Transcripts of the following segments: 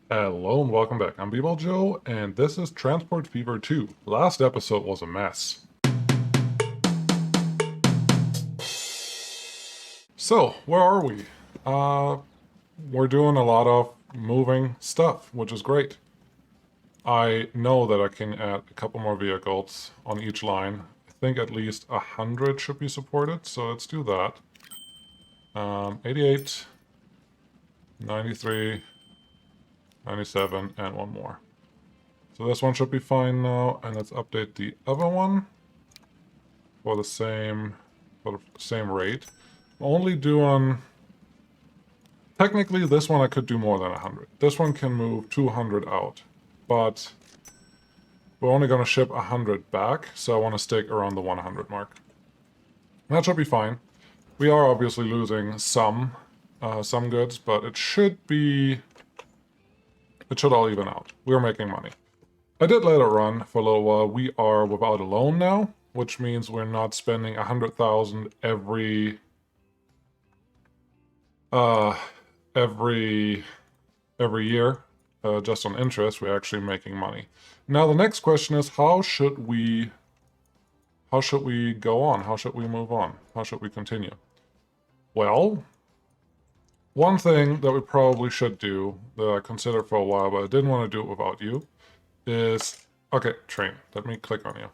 Hello and welcome back. I'm B-Ball Joe, and this is Transport Fever 2. Last episode was a mess. So, where are we? Uh, we're doing a lot of moving stuff, which is great. I know that I can add a couple more vehicles on each line. I think at least 100 should be supported, so let's do that. 88, 93, 97, and one more. So this one should be fine now, and let's update the other one for the same rate. I'm only doing technically this one I could do more than 100. This one can move 200 out, but we're only going to ship 100 back, so I want to stick around the 100 mark. That should be fine. We are obviously losing some goods, but it should all even out. We're making money. I did let it run for a little while. We are without a loan now, which means we're not spending 100,000 every year just on interest. We're actually making money. Now the next question is, how should we go on? How should we move on? How should we continue? Well, one thing that we probably should do that I considered for a while, but I didn't want to do it without you, is, okay, train. Let me click on you.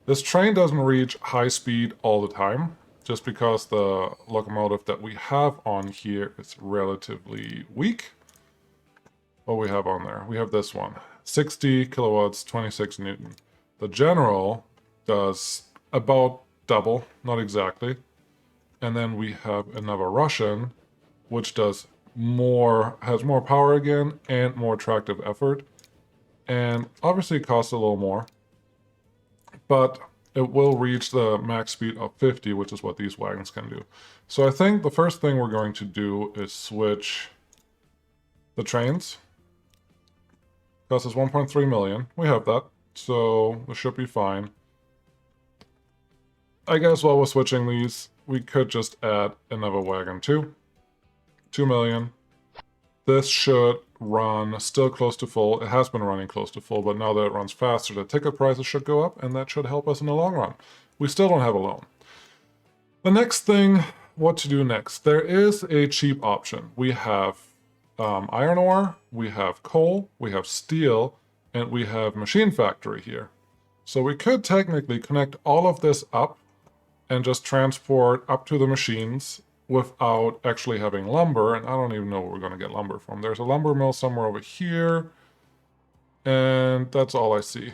This train doesn't reach high speed all the time, just because the locomotive that we have on here is relatively weak. What we have on there? We have this one. 60 kilowatts, 26 Newton. The General does about double, not exactly. And then we have another Russian, which does more, has more power again, and more tractive effort. And obviously it costs a little more, but it will reach the max speed of 50, which is what these wagons can do. So I think the first thing we're going to do is switch the trains. Costs us 1.3 million. We have that, so this should be fine. I guess while we're switching these, we could just add another wagon too. 2 million. This should run still close to full. It has been running close to full, but now that it runs faster, the ticket prices should go up, and that should help us in the long run. We still don't have a loan. The next thing, what to do next? There is a cheap option. We have iron ore, we have coal, we have steel, and we have machine factory here. So we could technically connect all of this up and just transport up to the machines without actually having lumber, and I don't even know where we're going to get lumber from. There's a lumber mill somewhere over here, and that's all I see.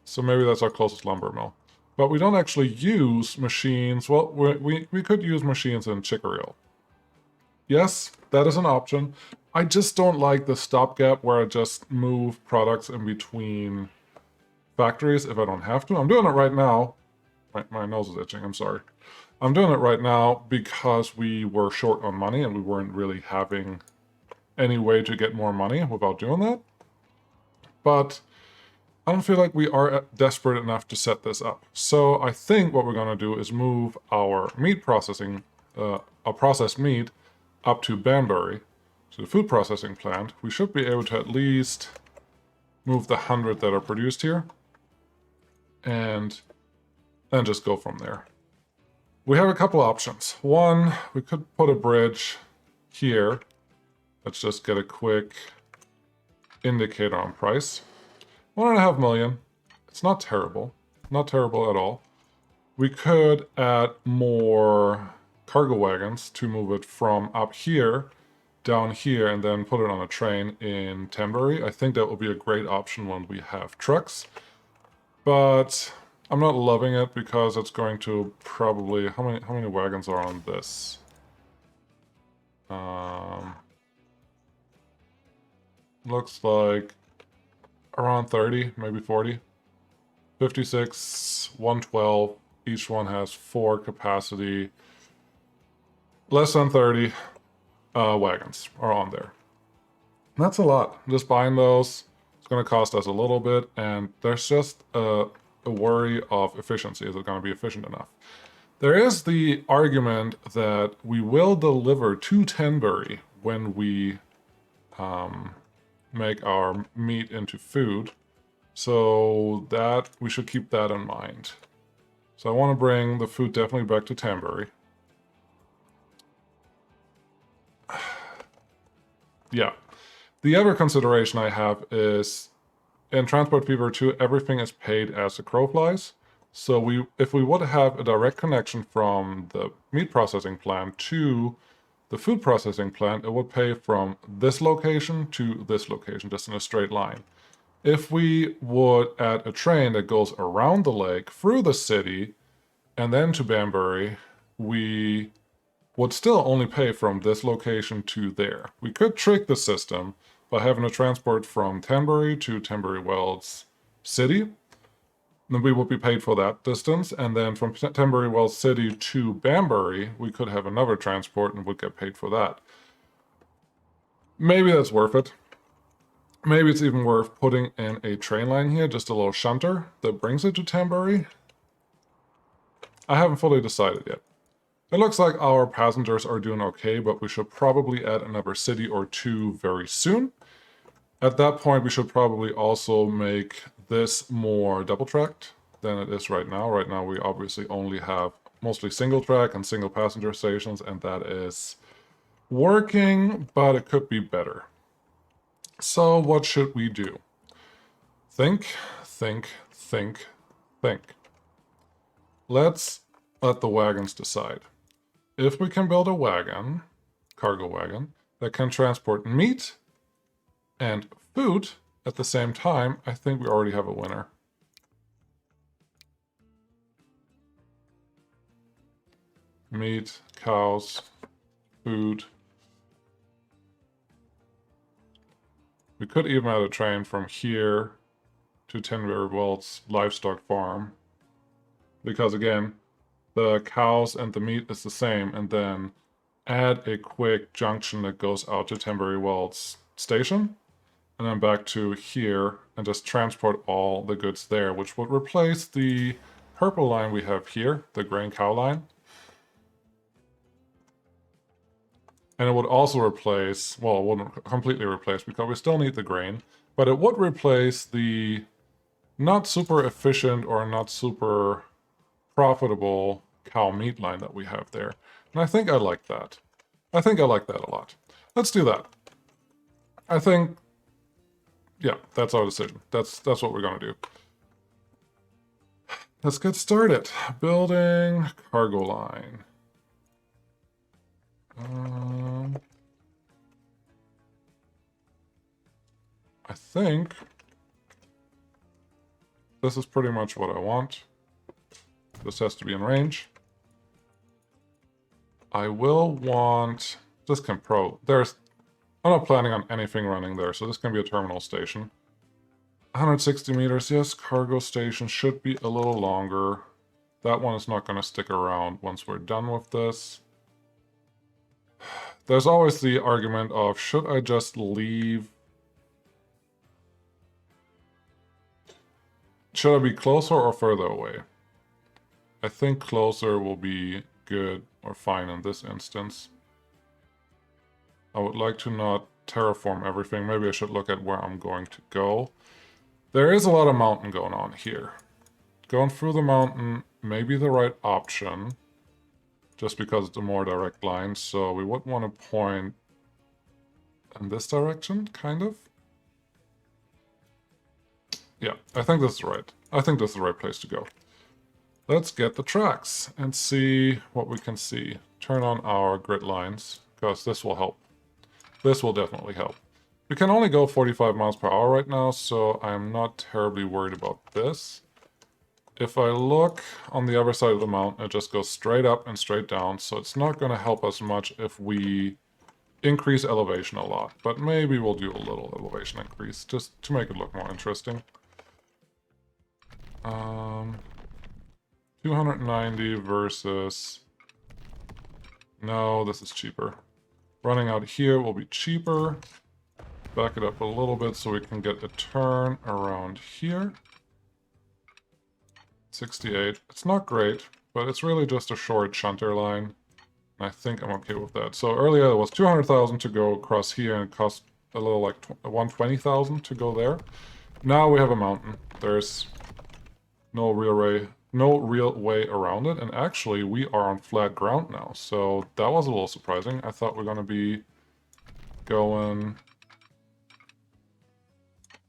So maybe that's our closest lumber mill. But we don't actually use machines. Well, we could use machines in Chicory. Yes, that is an option. I just don't like the stopgap where I just move products in between factories if I don't have to. I'm doing it right now. My nose is itching, I'm sorry. I'm doing it right now because we were short on money and we weren't really having any way to get more money without doing that. But I don't feel like we are desperate enough to set this up. So I think what we're going to do is move our meat processing, our processed meat, up to Banbury, to the food processing plant. We should be able to at least move the 100 that are produced here, and then just go from there. We have a couple options. One, we could put a bridge here. Let's just get a quick indicator on price. 1.5 million. It's not terrible. Not terrible at all. We could add more cargo wagons to move it from up here down here and then put it on a train in Tenbury. I think that would be a great option when we have trucks. But I'm not loving it because it's going to probably... How many wagons are on this? Looks like around 30, maybe 40. 56, 112. Each one has 4 capacity. Less than 30 wagons are on there. And that's a lot. Just buying those, it's going to cost us a little bit, and there's just a worry of efficiency. Is it going to be efficient enough? There is the argument that we will deliver to Tenbury when we make our meat into food. So that we should keep that in mind. So I want to bring the food definitely back to Tambury. Yeah. The other consideration I have is in Transport Fever 2, everything is paid as the crow flies. So if we would have a direct connection from the meat processing plant to the food processing plant, it would pay from this location to this location, just in a straight line. If we would add a train that goes around the lake, through the city, and then to Banbury, we would still only pay from this location to there. We could trick the system by having a transport from Tanbury to Tanbury Wells City. Then we would be paid for that distance, and then from Tanbury Wells City to Banbury, we could have another transport and would get paid for that. Maybe that's worth it. Maybe it's even worth putting in a train line here, just a little shunter that brings it to Tanbury. I haven't fully decided yet. It looks like our passengers are doing okay, but we should probably add another city or two very soon. At that point, we should probably also make this more double-tracked than it is right now. Right now, we obviously only have mostly single-track and single passenger stations, and that is working, but it could be better. So what should we do? Think, think, think, think. Let's let the wagons decide. If we can build a wagon, cargo wagon, that can transport meat and food at the same time, I think we already have a winner. Meat, cows, food. We could even add a train from here to Tanbury Wells livestock farm. Because again, the cows and the meat is the same, and then add a quick junction that goes out to Tanbury Wells station, and then back to here, and just transport all the goods there, which would replace the purple line we have here, the grain cow line. And it would also replace, well, it wouldn't completely replace because we still need the grain, but it would replace the not super efficient or not super profitable cow meat line that we have there. And I think I like that. I think I like that a lot. Let's do that. I think, yeah, that's our decision. That's what we're going to do. Let's get started. Building cargo line. I think this is pretty much what I want. This has to be in range. I will want... This can I'm not planning on anything running there, so this can be a terminal station. 160 meters, yes, cargo station should be a little longer. That one is not going to stick around once we're done with this. There's always the argument of, should I just leave? Should I be closer or further away? I think closer will be good or fine in this instance. I would like to not terraform everything. Maybe I should look at where I'm going to go. There is a lot of mountain going on here. Going through the mountain may be the right option, just because it's a more direct line, so we would want to point in this direction, kind of. Yeah, I think this is right. I think this is the right place to go. Let's get the tracks and see what we can see. Turn on our grid lines, because this will help. This will definitely help. We can only go 45 miles per hour right now, so I'm not terribly worried about this. If I look on the other side of the mountain, it just goes straight up and straight down, so it's not going to help us much if we increase elevation a lot. But maybe we'll do a little elevation increase, just to make it look more interesting. 290 versus... No, this is cheaper. Running out here will be cheaper. Back it up a little bit so we can get a turn around here. 68. It's not great, but it's really just a short shunter line. And I think I'm okay with that. So earlier it was 200,000 to go across here and it cost a little like 120,000 to go there. Now we have a mountain. There's no real way around it. And actually, we are on flat ground now. So that was a little surprising. I thought we are going to be going...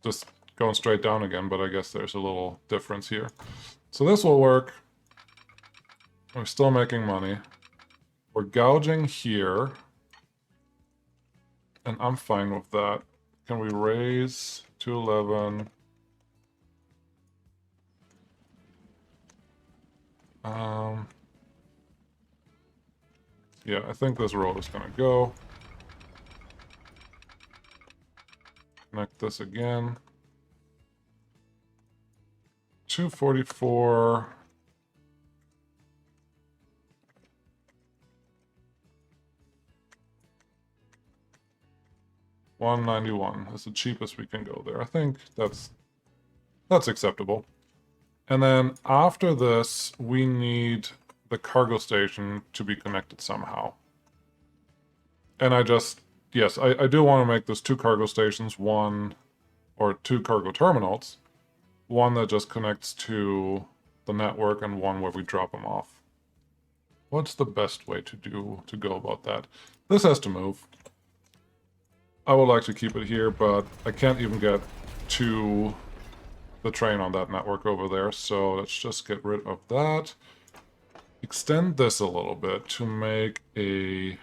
just going straight down again, but I guess there's a little difference here. So this will work. We're still making money. We're gouging here. And I'm fine with that. Can we raise to 11? Yeah, I think this road is gonna go. Connect this again. 244. $191 is the cheapest we can go there. I think that's acceptable. And then after this, we need the cargo station to be connected somehow. And yes, I do want to make this 2 cargo stations, or 2 cargo terminals. One that just connects to the network and one where we drop them off. What's the best way to go about that? This has to move. I would like to keep it here, but I can't even get to the train on that network over there, so let's just get rid of that. Extend this a little bit to make a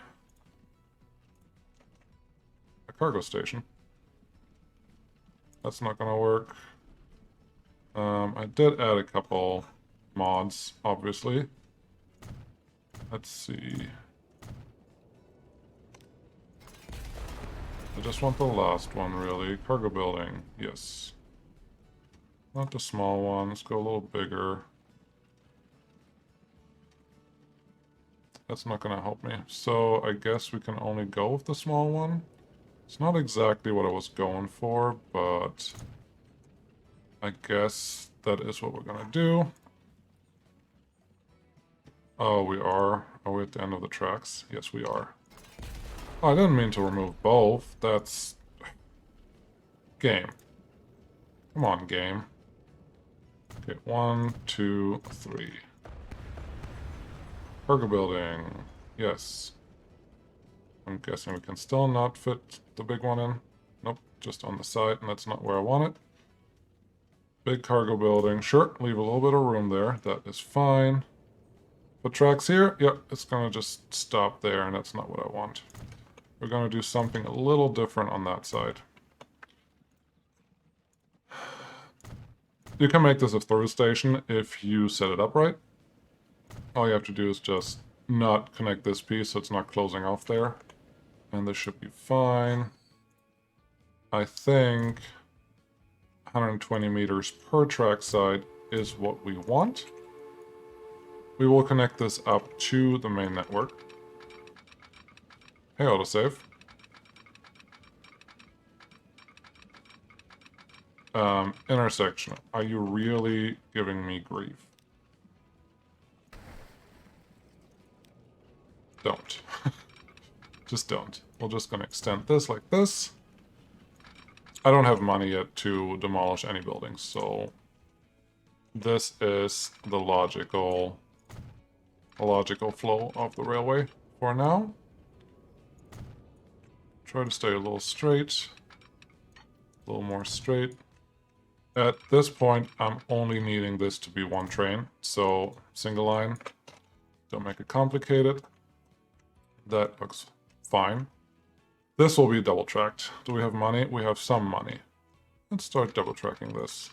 cargo station. That's not gonna work. I did add a couple mods, obviously. Let's see. I just want the last one, really. Cargo building, yes. Not the small one, let's go a little bigger. That's not gonna help me. So I guess we can only go with the small one. It's not exactly what I was going for, but I guess that is what we're gonna do. Oh, we are. Are we at the end of the tracks? Yes, we are. Oh, I didn't mean to remove both. That's... game. Come on, game. Okay, 1, 2, 3. Cargo building. Yes. I'm guessing we can still not fit the big one in. Nope, just on the side, and that's not where I want it. Big cargo building. Sure, leave a little bit of room there. That is fine. Put tracks here. Yep, it's going to just stop there, and that's not what I want. We're going to do something a little different on that side. You can make this a through station if you set it up right. All you have to do is just not connect this piece so it's not closing off there. And this should be fine. I think 120 meters per track side is what we want. We will connect this up to the main network. Hey, autosave. Intersection. Are you really giving me grief? Don't. Just don't. We're just going to extend this like this. I don't have money yet to demolish any buildings, so this is the logical flow of the railway for now. Try to stay a little straight, a little more straight. At this point, I'm only needing this to be one train, so single line. Don't make it complicated. That looks fine. This will be double tracked. Do we have money? We have some money. Let's start double tracking this.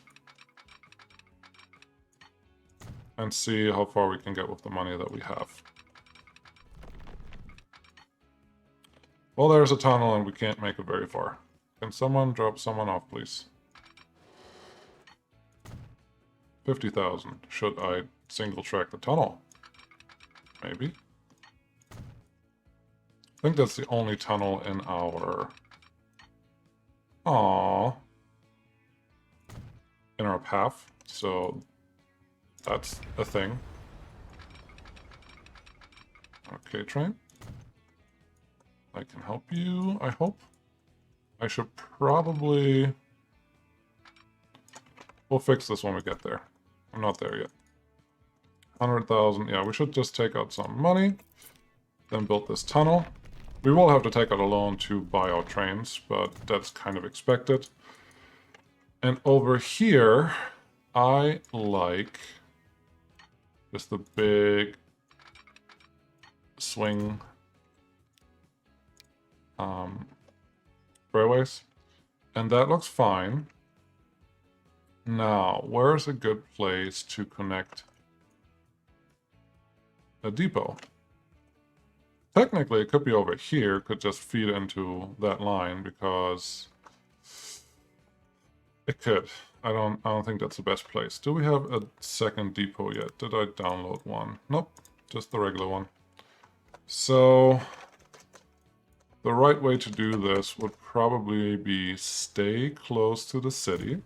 And see how far we can get with the money that we have. Well, there's a tunnel and we can't make it very far. Can someone drop someone off, please? 50,000. Should I single track the tunnel? Maybe. I think that's the only tunnel in our... in our path. So that's a thing. Okay, train. I can help you, I hope. I should probably... We'll fix this when we get there. I'm not there yet. 100,000. Yeah, we should just take out some money. Then build this tunnel. We will have to take out a loan to buy our trains, but that's kind of expected. And over here, I like just the big swing railways. And that looks fine. Now, where's a good place to connect a depot? Technically, it could be over here, could just feed into that line, because it could. I don't think that's the best place. Do we have a second depot yet? Did I download one? Nope, just the regular one. So the right way to do this would probably be stay close to the city.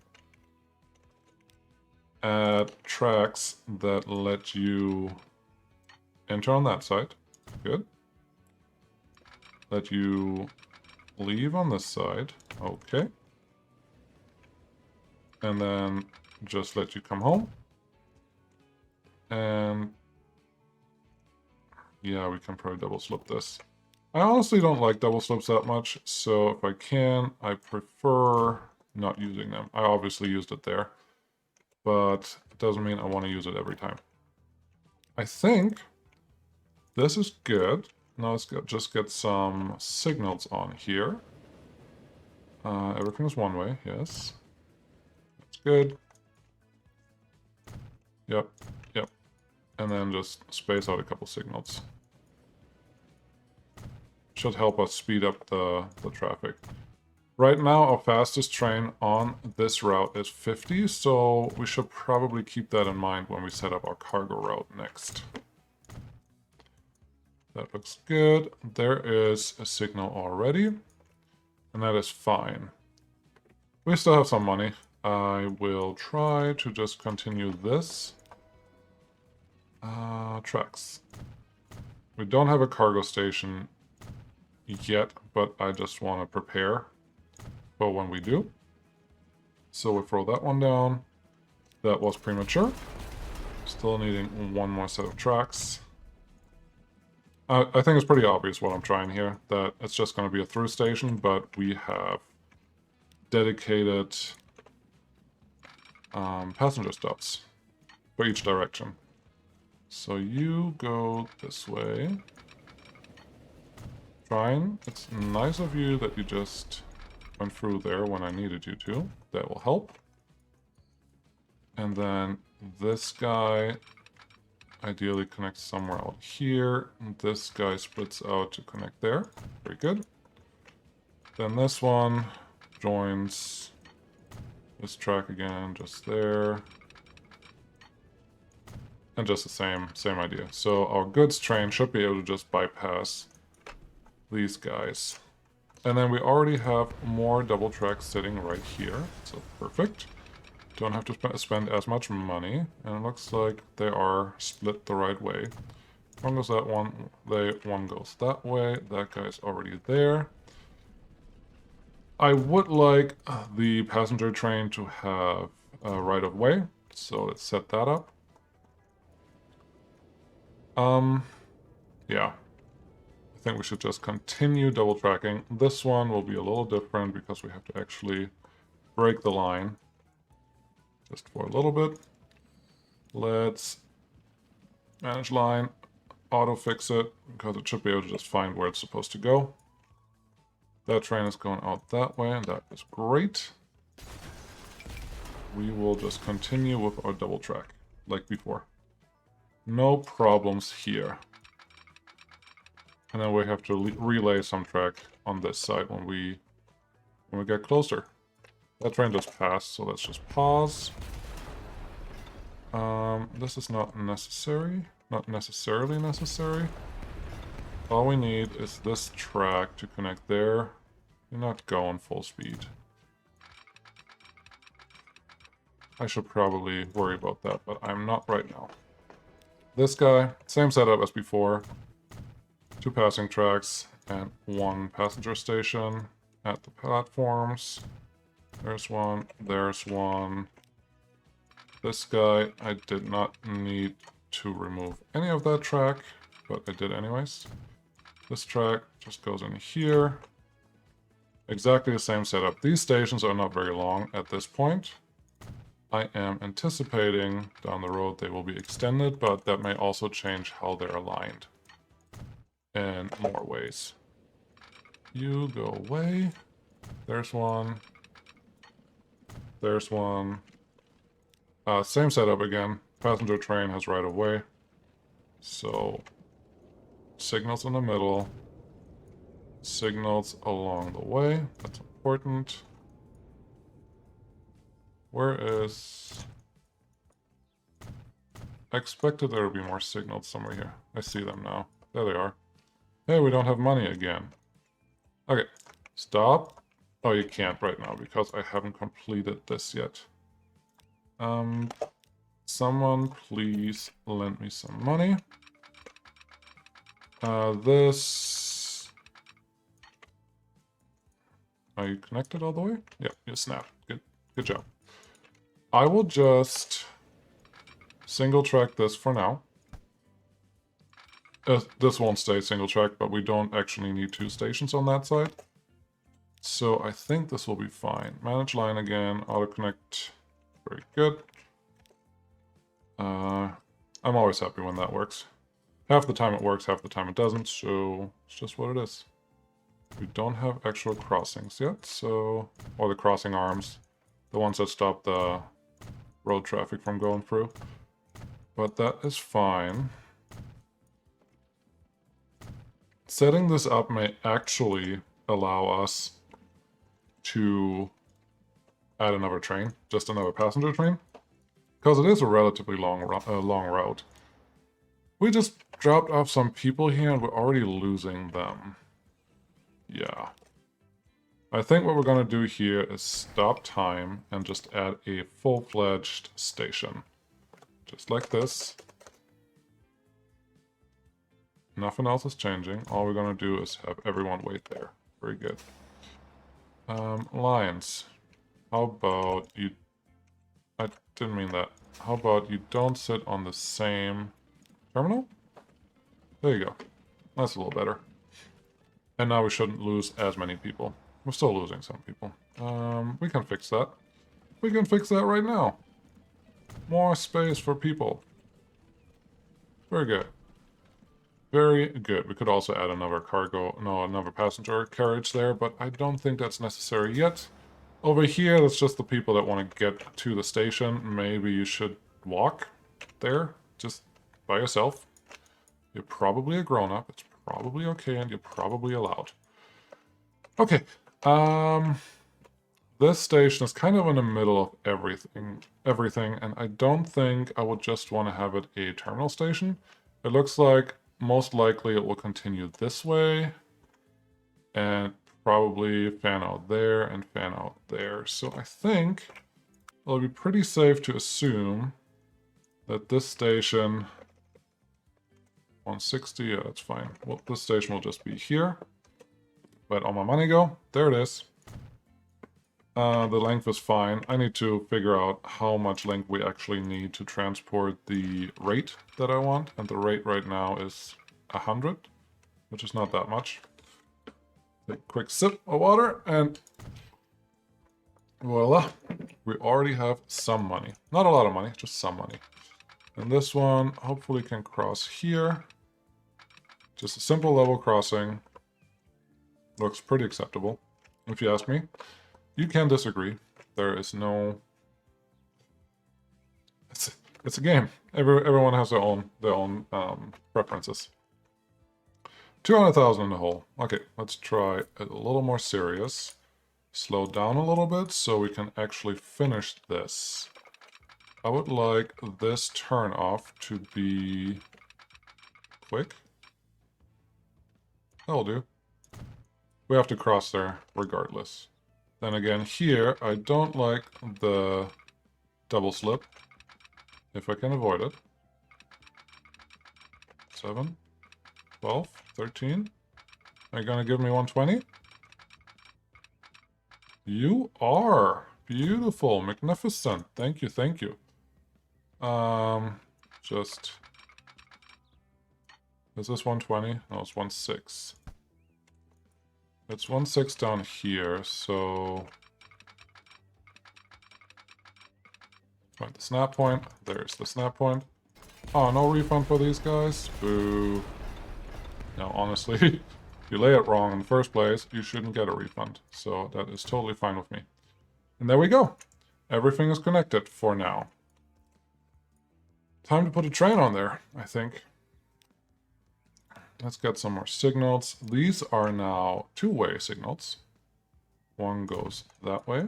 Add tracks that let you enter on that side. Good. Let you leave on this side. Okay. And then just let you come home. And yeah, we can probably double slip this. I honestly don't like double slips that much, so if I can, I prefer not using them. I obviously used it there, but it doesn't mean I want to use it every time. I think this is good. Now let's just get some signals on here. Everything is one way, yes. That's good. Yep, yep. And then just space out a couple signals. Should help us speed up the traffic. Right now, our fastest train on this route is 50, so we should probably keep that in mind when we set up our cargo route next. That looks good. There is a signal already, and that is fine. We still have some money. I will try to just continue this. Tracks. We don't have a cargo station yet, but I just want to prepare for when we do. So we throw that one down. That was premature. Still needing one more set of tracks. I think it's pretty obvious what I'm trying here, that it's just going to be a through station, but we have dedicated passenger stops for each direction. So you go this way. Fine. It's nice of you that you just went through there when I needed you to. That will help. And then this guy ideally connects somewhere out here. And this guy splits out to connect there. Very good. Then this one joins this track again, just there. And just the same idea. So our goods train should be able to just bypass these guys. And then we already have more double tracks sitting right here. So perfect. Don't have to spend as much money. And it looks like they are split the right way. One goes that one, one goes that way. That guy's already there. I would like the passenger train to have a right of way. So let's set that up. Yeah. I think we should just continue double tracking. This one will be a little different because we have to actually break the line. Just for a little bit. Let's manage line, auto fix it, because it should be able to just find where it's supposed to go. That train is going out that way, and that is great. We will just continue with our double track, like before. No problems here. And then we have to relay some track on this side when we get closer. That train just passed, so let's just pause. This is not necessary. Not necessarily necessary. All we need is this track to connect there. You're not going full speed. I should probably worry about that, but I'm not right now. This guy, same setup as before. 2 passing tracks and 1 passenger station. at the platforms. There's one, there's one. This guy, I did not need to remove any of that track, but I did anyways. This track just goes in here. Exactly the same setup. These stations are not very long at this point. I am anticipating down the road they will be extended, but that may also change how they're aligned in more ways. You go away. There's one. There's one. Same setup again. Passenger train has right of way. So, signals in the middle. Signals along the way. That's important. Where is... I expected there would be more signals somewhere here. I see them now. There they are. Hey, we don't have money again. Okay, stop. Oh, you can't right now because I haven't completed this yet. Someone please lend me some money. This... Are you connected all the way? Yeah, you snap. Good job. I will just single track this for now. This won't stay single track, but we don't actually need 2 stations on that side. So I think this will be fine. Manage line again, auto connect. Very good. I'm always happy when that works. Half the time it works, half the time it doesn't, so it's just what it is. We don't have actual crossings yet, so... Or the crossing arms. The ones that stop the road traffic from going through. But that is fine. Setting this up may actually allow us to add another train, just another passenger train, because it is a relatively long route. We just dropped off some people here and we're already losing them. Yeah. I think what we're going to do here is stop time and just add a full-fledged station. Just like this. Nothing else is changing. All we're going to do is have everyone wait there. Very good. Lines. How about you... I didn't mean that. How about you don't sit on the same terminal? There you go. That's a little better. And now we shouldn't lose as many people. We're still losing some people. We can fix that. We can fix that right now. More space for people. Very good. Very good. We could also add another another passenger carriage there, but I don't think that's necessary yet. Over here, that's just the people that want to get to the station. Maybe you should walk there, just by yourself. You're probably a grown-up. It's probably okay, and you're probably allowed. Okay. This station is kind of in the middle of everything, and I don't think I would just want to have it a terminal station. It looks like most likely it will continue this way, and probably fan out there and fan out there. So I think it'll be pretty safe to assume that this station... 160, yeah, that's fine. Well, this station will just be here. Where'd all my money go? There it is. The length is fine. I need to figure out how much length we actually need to transport the rate that I want. And the rate right now is 100, which is not that much. Take a quick sip of water and voila. We already have some money. Not a lot of money, just some money. And this one hopefully can cross here. Just a simple level crossing. Looks pretty acceptable, if you ask me. You can disagree. There is no... It's a game. Everyone has their own preferences. 200,000 in the hole. Okay, let's try a little more serious. Slow down a little bit so we can actually finish this. I would like this turn off to be quick. That'll do. We have to cross there regardless. Then again, here, I don't like the double slip, if I can avoid it. 7, 12, 13. Are you gonna give me 120? You are. Beautiful. Magnificent. Thank you, thank you. Just... Is this 120? No, it's 16. It's 16 down here, so... Find the snap point. There's the snap point. Oh, no refund for these guys? Boo. Now, honestly, if you lay it wrong in the first place, you shouldn't get a refund. So that is totally fine with me. And there we go. Everything is connected for now. Time to put a train on there, I think. Let's get some more signals. These are now two-way signals. One goes that way.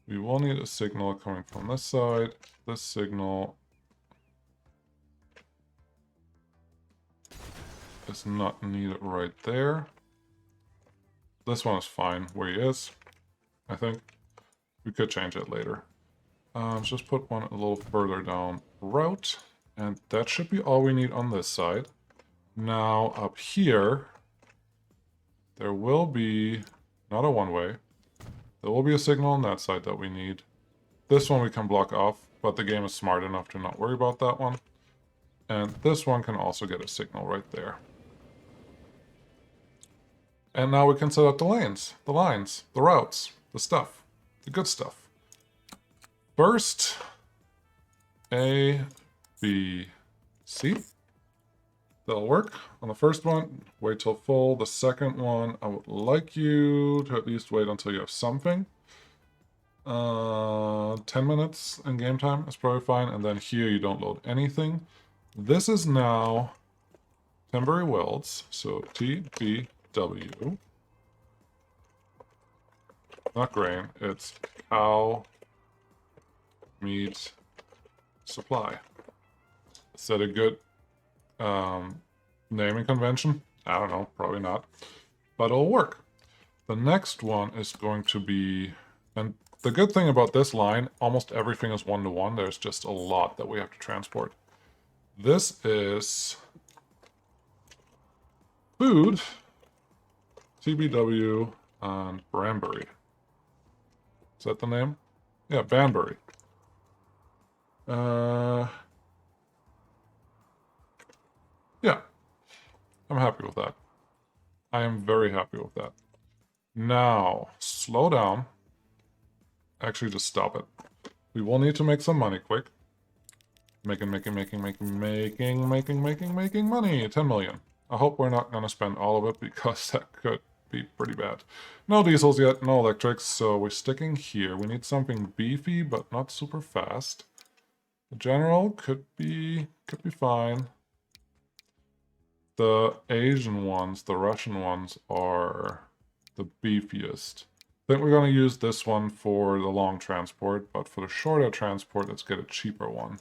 We will need a signal coming from this side. This signal is not needed right there. This one is fine where he is, I think. We could change it later. Let's just put one a little further down route. And that should be all we need on this side. Now up here, there will be not a one-way. There will be a signal on that side that we need. This one we can block off, but the game is smart enough to not worry about that one. And this one can also get a signal right there. And now we can set up the lanes, the lines, the routes, the stuff, the good stuff. First, A, B, C. That'll work. On the first one, wait till full. The second one, I would like you to at least wait until you have something. 10 minutes in game time is probably fine. And then here you don't load anything. This is now Temporary Welds. So TBW. Not grain, it's cow meat supply. Is that a good naming convention? I don't know, probably not. But it'll work. The next one is going to be... And the good thing about this line, almost everything is one-to-one. There's just a lot that we have to transport. This is... food, TBW, and Branbury. Is that the name? Yeah, Banbury. Yeah, I'm happy with that. I am very happy with that. Now, slow down. Actually, just stop it. We will need to make some money quick. Making money. 10 million. I hope we're not going to spend all of it because that could be pretty bad. No diesels yet, no electrics, so we're sticking here. We need something beefy, but not super fast. The general could be fine. The Asian ones, the Russian ones, are the beefiest. I think we're going to use this one for the long transport, but for the shorter transport, let's get a cheaper one.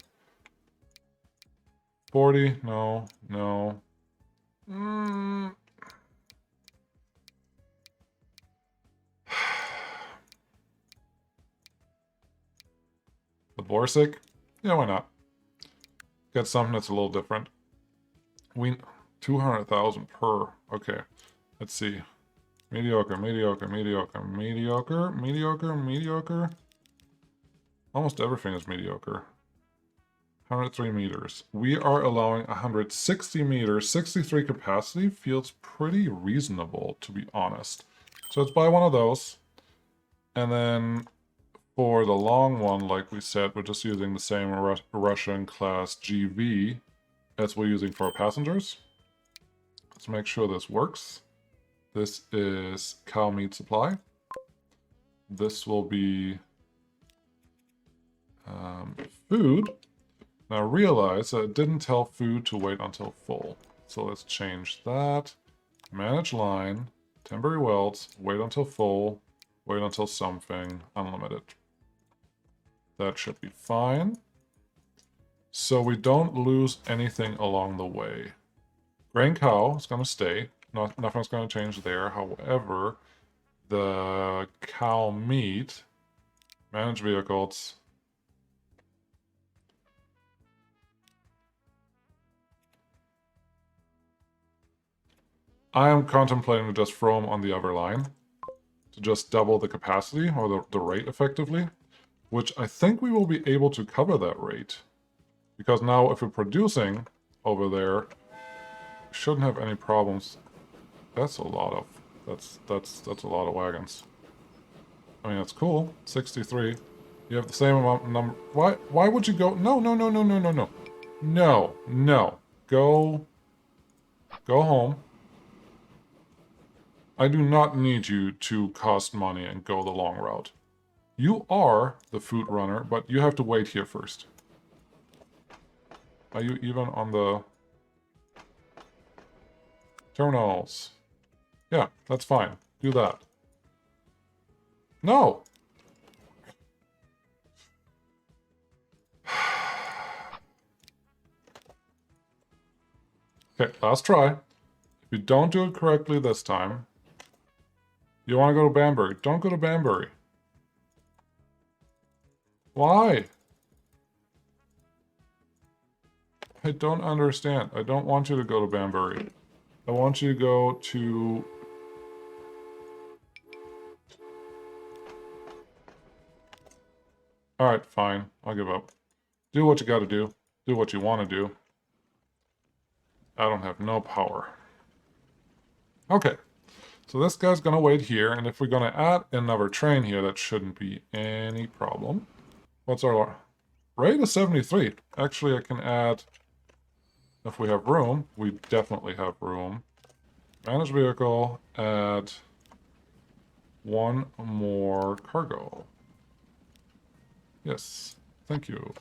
40? No, no. The Borsig? Yeah, why not? Get something that's a little different. 200,000 per. Okay, let's see. Mediocre. Almost everything is mediocre. 103 meters. We are allowing 160 meters. 63 capacity feels pretty reasonable, to be honest. So let's buy one of those. And then for the long one, like we said, we're just using the same Russian class GV as we're using for our passengers. Let's make sure this works. This is cow meat supply. This will be food. Now realize that it didn't tell food to wait until full. So let's change that. Manage line, temporary welds, wait until full, wait until something, unlimited. That should be fine. So we don't lose anything along the way. Grain cow is going to stay. Nothing's going to change there. However, the cow meat, manage vehicles. I am contemplating to just throw them on the other line. to just double the capacity, or the rate effectively, which I think we will be able to cover that rate. Because now if we're producing over there, we shouldn't have any problems. That's a lot of, that's a lot of wagons. I mean, it's cool. 63. You have the same amount number. Why would you go? No, no, no, no, no, no, no. No, no. Go home. I do not need you to cost money and go the long route. You are the food runner, but you have to wait here first. Are you even on the terminals? Yeah, that's fine. Do that. No! Okay, last try. If you don't do it correctly this time, you want to go to Banbury. Don't go to Banbury. Why? I don't understand. I don't want you to go to Banbury. I want you to go to... Alright, fine. I'll give up. Do what you gotta do. Do what you want to do. I don't have no power. Okay. So this guy's gonna wait here, and if we're gonna add another train here, that shouldn't be any problem. What's our rate? Is 73. Actually, I can add... If we have room, we definitely have room. Manage vehicle, add one more cargo. Yes, thank you.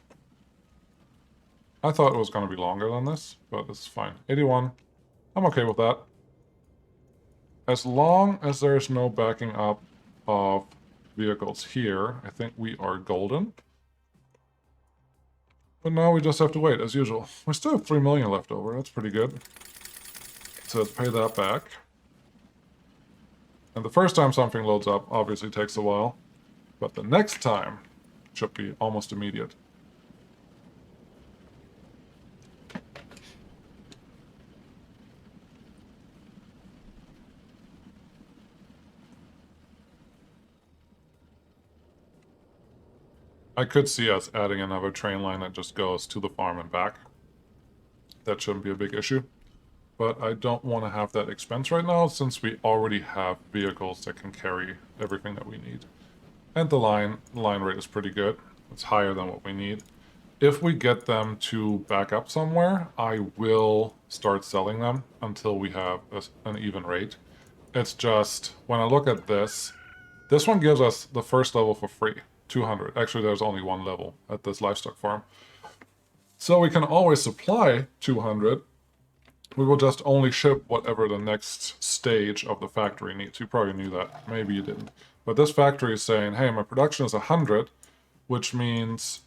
I thought it was going to be longer than this, but it's fine. 81. I'm okay with that. As long as there's no backing up of vehicles here, I think we are golden. But now we just have to wait, as usual. We still have 3 million left over. That's pretty good. So let's pay that back. And the first time something loads up obviously takes a while. But the next time should be almost immediate. I could see us adding another train line that just goes to the farm and back. That shouldn't be a big issue. But I don't want to have that expense right now, since we already have vehicles that can carry everything that we need. And the line rate is pretty good. It's higher than what we need. If we get them to back up somewhere, I will start selling them until we have an even rate. It's just, when I look at this one gives us the first level for free. 200. Actually, there's only one level at this livestock farm. So we can always supply 200. We will just only ship whatever the next stage of the factory needs. You probably knew that. Maybe you didn't. But this factory is saying, hey, my production is 100, which means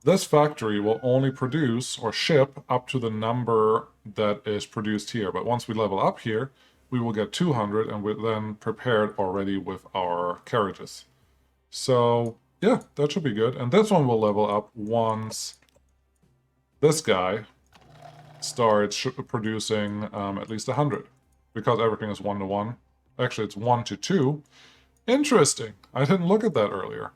this factory will only produce or ship up to the number that is produced here. But once we level up here, we will get 200, and we're then prepared already with our carriages. So yeah, that should be good. And this one will level up once this guy starts producing at least 100, because everything is 1 to 1. Actually, it's 1 to 2. Interesting. I didn't look at that earlier.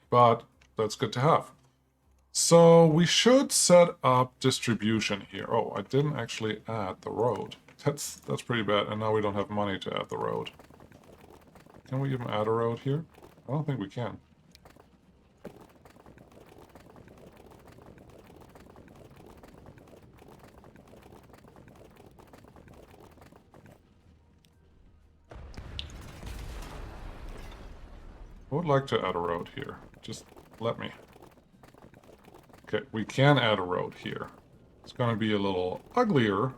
But that's good to have. So we should set up distribution here. Oh, I didn't actually add the road. That's pretty bad. And now we don't have money to add the road. Can we even add a road here? I don't think we can. I would like to add a road here. Just let me. Okay, we can add a road here. It's going to be a little uglier.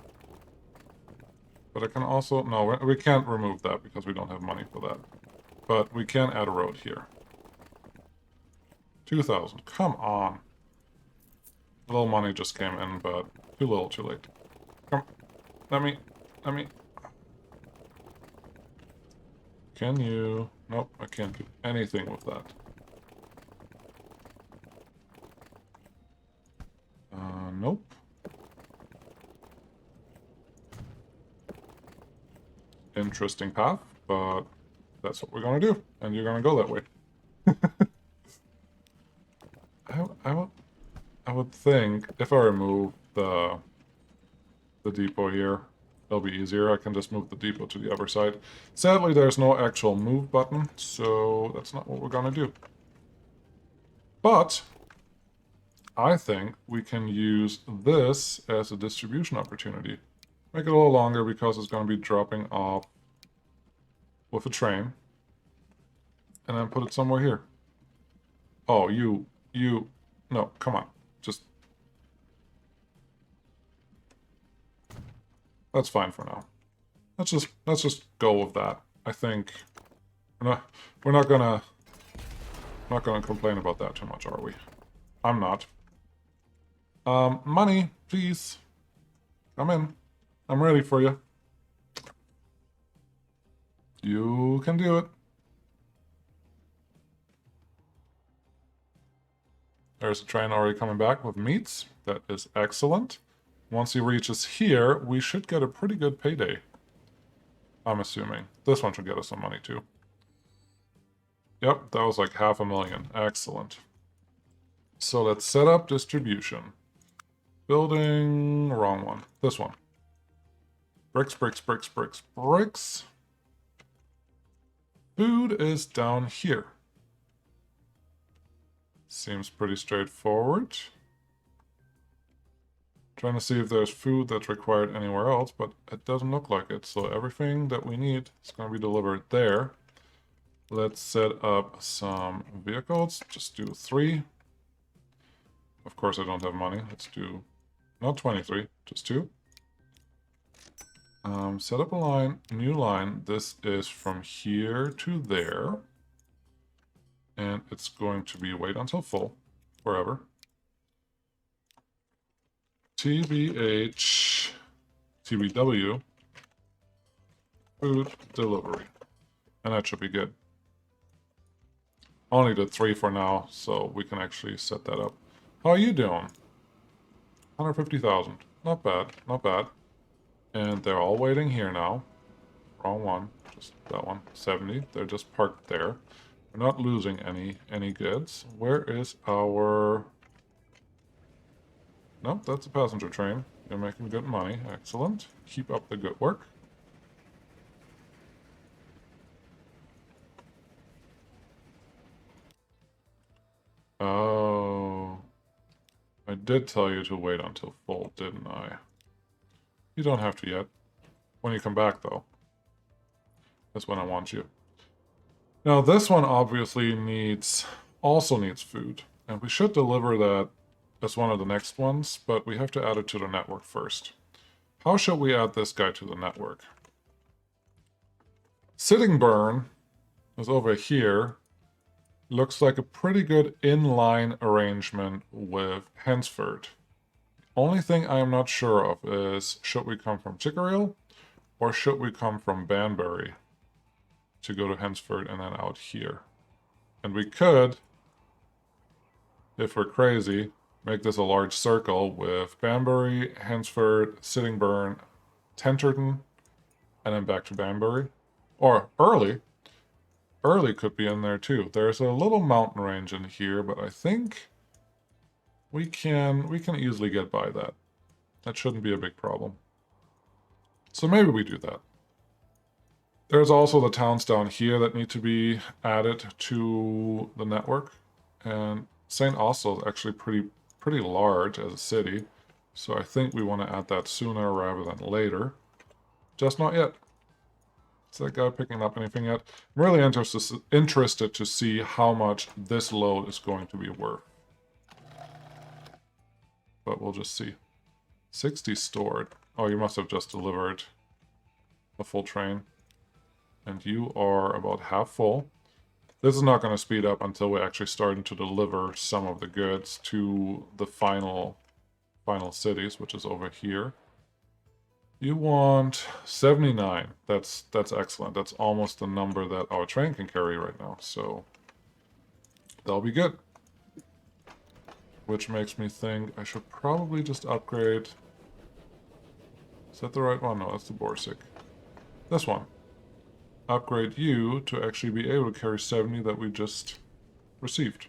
But I can also... No, we can't remove that because we don't have money for that. But we can add a road here. 2,000. Come on. A little money just came in, but too little, too late. Come. Let me... Can you... Nope, I can't do anything with that. Nope. Interesting path, but that's what we're gonna do, and you're gonna go that way. I would think if I remove the depot here, it'll be easier. I can just move the depot to the other side. Sadly, there's no actual move button, so that's not what we're gonna do. But I think we can use this as a distribution opportunity. Make it a little longer because it's going to be dropping off with a train. And then put it somewhere here. Oh, no, come on. Just, that's fine for now. Let's just go with that. I think we're not gonna complain about that too much, are we? I'm not. Money, please. Come in. I'm ready for you. You can do it. There's a train already coming back with meats. That is excellent. Once he reaches here, we should get a pretty good payday. I'm assuming. This one should get us some money too. Yep, that was like 500,000. Excellent. So let's set up distribution. Building, wrong one. This one. Bricks, bricks, bricks, bricks, bricks. Food is down here. Seems pretty straightforward. Trying to see if there's food that's required anywhere else, but it doesn't look like it. So everything that we need is going to be delivered there. Let's set up some vehicles. Just do 3. Of course, I don't have money. Let's do not 23, just 2. Set up a line, new line. This is from here to there. And it's going to be wait until full, forever. TBH, TBW, food delivery. And that should be good. Only did 3 for now, so we can actually set that up. How are you doing? 150,000. Not bad, not bad. And they're all waiting here now. Wrong one, just that one. 70. They're just parked there. We're not losing any goods. Where is our... Nope, that's a passenger train. You're making good money. Excellent. Keep up the good work. Oh... I did tell you to wait until full, didn't I? You don't have to yet. When you come back, though. That's when I want you. Now, this one obviously also needs food. And we should deliver that as one of the next ones, but we have to add it to the network first. How should we add this guy to the network? Sitting Burn is over here. Looks like a pretty good inline arrangement with Hensford. Only thing I am not sure of is, should we come from Chickerill or should we come from Banbury to go to Hensford and then out here? And we could, if we're crazy, make this a large circle with Banbury, Hensford, Sittingbourne, Tenterden, and then back to Banbury. Or Early. Early could be in there too. There's a little mountain range in here, but I think we can easily get by that. That shouldn't be a big problem. So maybe we do that. There's also the towns down here that need to be added to the network. And St. Austell is actually pretty large as a city. So I think we want to add that sooner rather than later. Just not yet. Is that guy picking up anything yet? I'm really interested to see how much this load is going to be worth. But we'll just see. 60 stored. Oh, you must have just delivered a full train. And you are about half full. This is not going to speed up until we actually start to deliver some of the goods to the final cities, which is over here. You want 79. That's excellent. That's almost the number that our train can carry right now. So that'll be good. Which makes me think I should probably just upgrade. Is that the right one? No, that's the Borsig. This one. upgrade you to actually be able to carry 70 that we just received.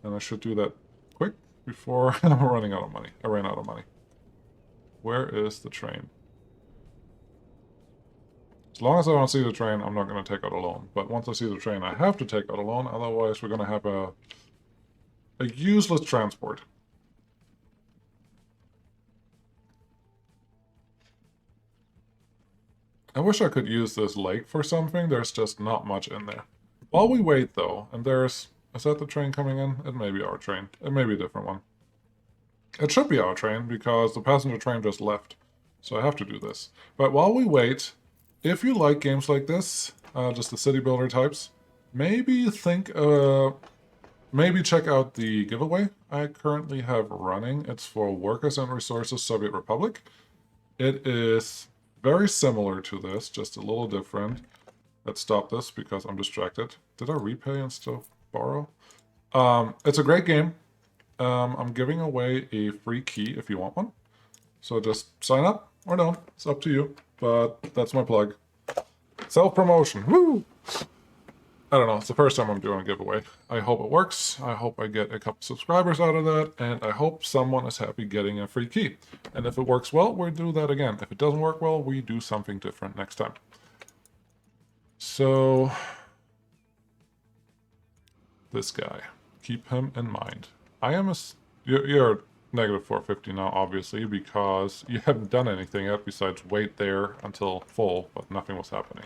And I should do that quick before I'm running out of money. I ran out of money. Where is the train? As long as I don't see the train, I'm not going to take out a loan. But once I see the train, I have to take out a loan. Otherwise, we're going to have a useless transport. I wish I could use this lake for something. There's just not much in there. While we wait, though, and there's... Is that the train coming in? It may be our train. It may be a different one. It should be our train, because the passenger train just left. So I have to do this. But while we wait, if you like games like this, just the city builder types, maybe think... maybe check out the giveaway I currently have running. It's for Workers and Resources Soviet Republic. It is very similar to this, just a little different. Let's stop this because I'm distracted. Did I repay and still borrow? It's a great game. I'm giving away a free key if you want one. So just sign up or no. It's up to you. But that's my plug. Self-promotion. Woo! I don't know. It's the first time I'm doing a giveaway. I hope it works. I hope I get a couple subscribers out of that. And I hope someone is happy getting a free key. And if it works well, we'll do that again. If it doesn't work well, we do something different next time. So... this guy. Keep him in mind. I am a... You're negative 450 now, obviously, because you haven't done anything yet besides wait there until full, but nothing was happening.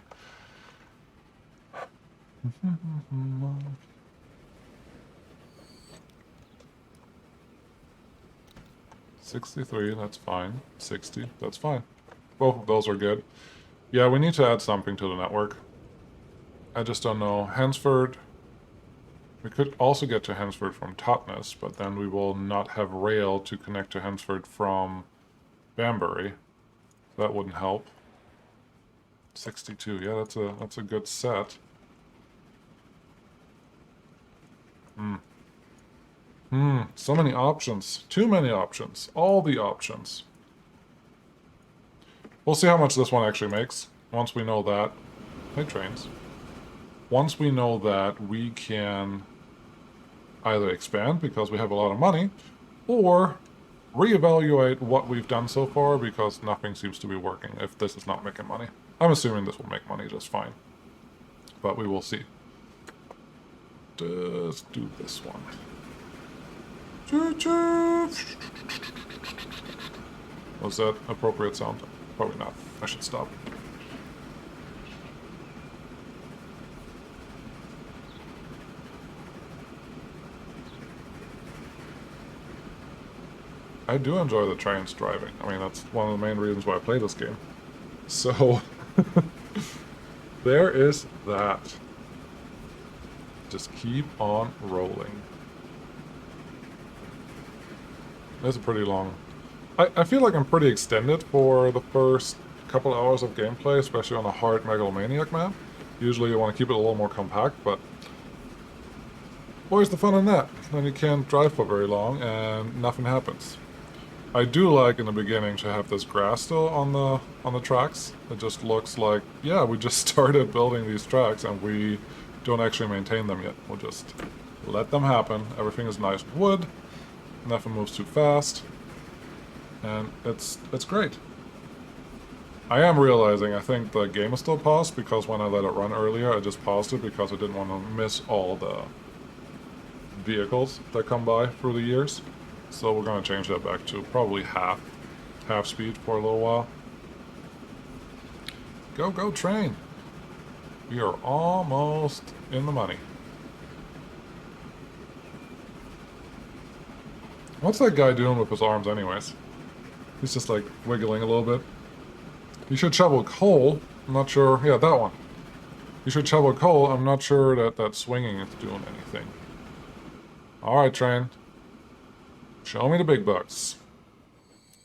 63, that's fine. 60, that's fine. Both of those are good. Yeah, we need to add something to the network. I just don't know. Hansford... We could also get to Hansford from Totnes, but then we will not have rail to connect to Hansford from Banbury. That wouldn't help. 62, yeah, that's a good set. So many options. Too many options. All the options. We'll see how much this one actually makes. Once we know that... Hey, trains. Once we know that, we can either expand because we have a lot of money, or reevaluate what we've done so far because nothing seems to be working if this is not making money. I'm assuming this will make money just fine, but we will see. Just do this one. Was that appropriate sound? Probably not. I should stop. I do enjoy the trains driving. I mean, that's one of the main reasons why I play this game. So, there is that. Just keep on rolling. That's a pretty long... I feel like I'm pretty extended for the first couple hours of gameplay, especially on a hard Megalomaniac map. Usually you want to keep it a little more compact, but... where's the fun in that? Then you can't drive for very long and nothing happens. I do like in the beginning to have this grass still on the tracks. It just looks like, yeah, we just started building these tracks and we don't actually maintain them yet. We'll just let them happen. Everything is nice wood. Nothing moves too fast. And it's great. I am realizing I think the game is still paused because when I let it run earlier, I just paused it because I didn't want to miss all the vehicles that come by through the years. So we're going to change that back to probably half speed for a little while. Go, go, train! We are almost in the money. What's that guy doing with his arms anyways? He's just like wiggling a little bit. You should shovel coal. I'm not sure. Yeah, that one. You should shovel coal. I'm not sure that swinging is doing anything. Alright, train. Show me the big bucks.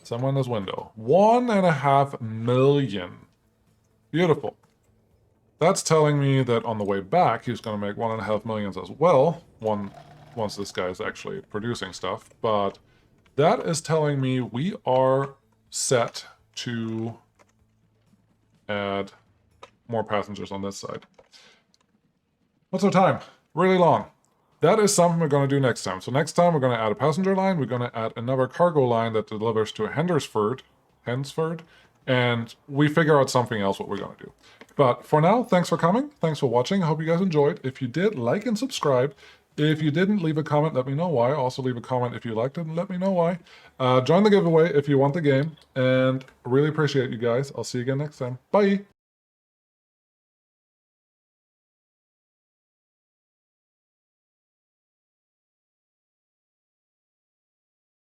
Someone in this window. 1.5 million. Beautiful. That's telling me that on the way back, he's going to make 1.5 million as well. Once this guy is actually producing stuff. But that is telling me we are set to add more passengers on this side. What's our time? Really long. That is something we're going to do next time. So next time we're going to add a passenger line. We're going to add another cargo line that delivers to Hensford, and we figure out something else what we're going to do. But for now, thanks for coming. Thanks for watching. I hope you guys enjoyed. If you did, like and subscribe. If you didn't, leave a comment. Let me know why. Also leave a comment if you liked it and let me know why. Join the giveaway if you want the game. And I really appreciate you guys. I'll see you again next time. Bye.